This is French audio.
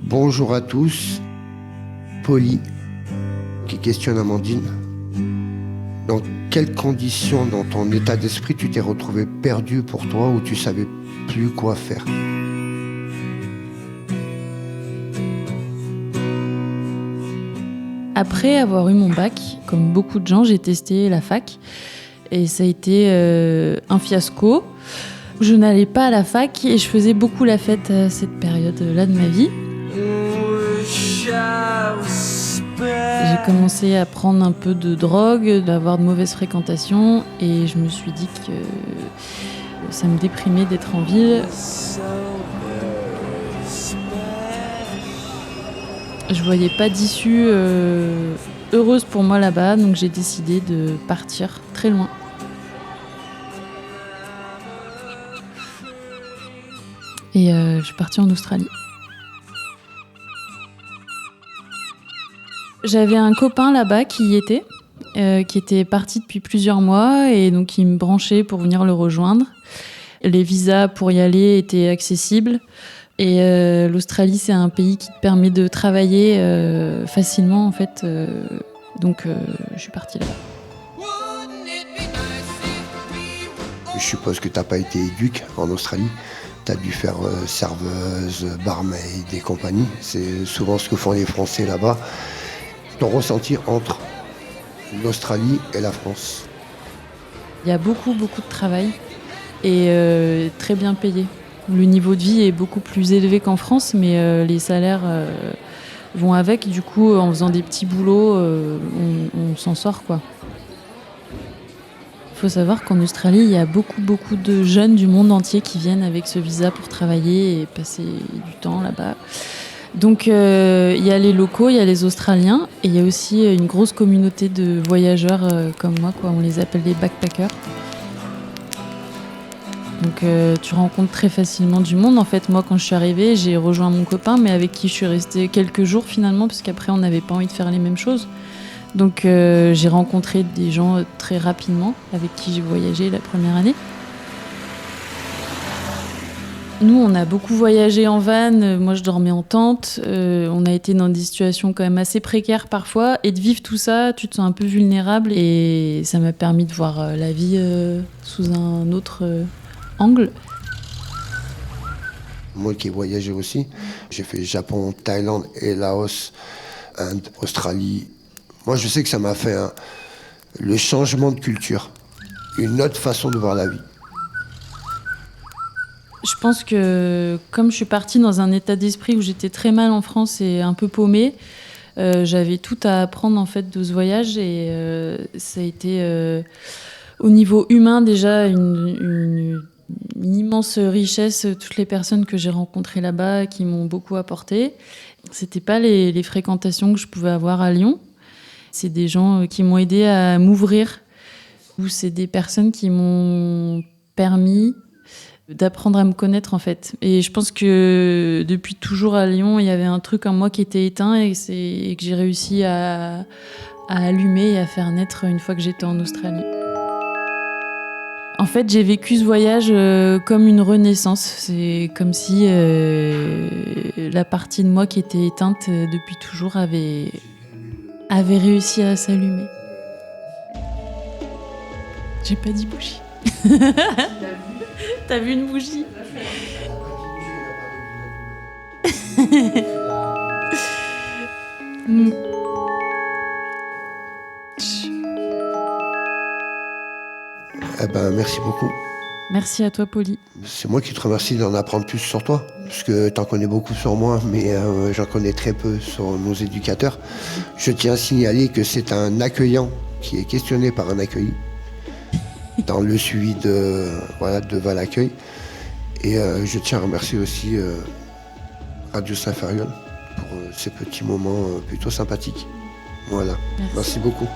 Bonjour à tous. Polly, qui questionne Amandine. Dans quelles conditions, dans ton état d'esprit, tu t'es retrouvé perdu pour toi ou tu savais plus quoi faire? Après avoir eu mon bac, comme beaucoup de gens, j'ai testé la fac et ça a été un fiasco. Je n'allais pas à la fac et je faisais beaucoup la fête à cette période-là de ma vie. J'ai commencé à prendre un peu de drogue, d'avoir de mauvaises fréquentations et je me suis dit que ça me déprimait d'être en ville. Je voyais pas d'issue heureuse pour moi là-bas, donc j'ai décidé de partir très loin. Et je suis partie en Australie. J'avais un copain là-bas qui était parti depuis plusieurs mois et donc il me branchait pour venir le rejoindre. Les visas pour y aller étaient accessibles et l'Australie c'est un pays qui te permet de travailler facilement en fait. Donc je suis partie là-bas. Je suppose que tu n'as pas été éduque en Australie. Tu as dû faire serveuse, barmaid et compagnie. C'est souvent ce que font les Français là-bas. Ton ressenti entre l'Australie et la France? Il y a beaucoup de travail et très bien payé. Le niveau de vie est beaucoup plus élevé qu'en France, mais les salaires vont avec. Du coup, en faisant des petits boulots, on s'en sort, quoi. Il faut savoir qu'en Australie, il y a beaucoup de jeunes du monde entier qui viennent avec ce visa pour travailler et passer du temps là-bas. Donc il y a les locaux, il y a les Australiens et il y a aussi une grosse communauté de voyageurs comme moi, quoi. On les appelle les backpackers. Donc tu rencontres très facilement du monde. En fait, moi quand je suis arrivée, j'ai rejoint mon copain, mais avec qui je suis restée quelques jours finalement, parce qu'après on n'avait pas envie de faire les mêmes choses. Donc j'ai rencontré des gens très rapidement avec qui j'ai voyagé la première année. Nous, on a beaucoup voyagé en van. Moi, je dormais en tente. On a été dans des situations quand même assez précaires parfois. Et de vivre tout ça, tu te sens un peu vulnérable. Et ça m'a permis de voir la vie sous un autre angle. Moi qui ai voyagé aussi, j'ai fait Japon, Thaïlande et Laos, Inde, Australie. Moi, je sais que ça m'a fait le changement de culture, une autre façon de voir la vie. Je pense que comme je suis partie dans un état d'esprit où j'étais très mal en France et un peu paumée, j'avais tout à apprendre en fait de ce voyage et ça a été au niveau humain déjà une immense richesse. Toutes les personnes que j'ai rencontrées là-bas qui m'ont beaucoup apporté. C'était pas les fréquentations que je pouvais avoir à Lyon. C'est des gens qui m'ont aidé à m'ouvrir, ou c'est des personnes qui m'ont permis d'apprendre à me connaître en fait. Et je pense que depuis toujours à Lyon, il y avait un truc en moi qui était éteint et que j'ai réussi à allumer et à faire naître une fois que j'étais en Australie. En fait, j'ai vécu ce voyage comme une renaissance. C'est comme si la partie de moi qui était éteinte depuis toujours avait réussi à s'allumer. J'ai pas dit bougie. T'as vu une bougie? Eh ben, merci beaucoup. Merci à toi, Polly. C'est moi qui te remercie d'en apprendre plus sur toi, parce que t'en connais beaucoup sur moi, mais j'en connais très peu sur nos éducateurs. Je tiens à signaler que c'est un accueillant qui est questionné par un accueilli dans le suivi de Val-Accueil. Et je tiens à remercier aussi Radio Saint-Ferréol pour ces petits moments plutôt sympathiques. Voilà. Merci beaucoup.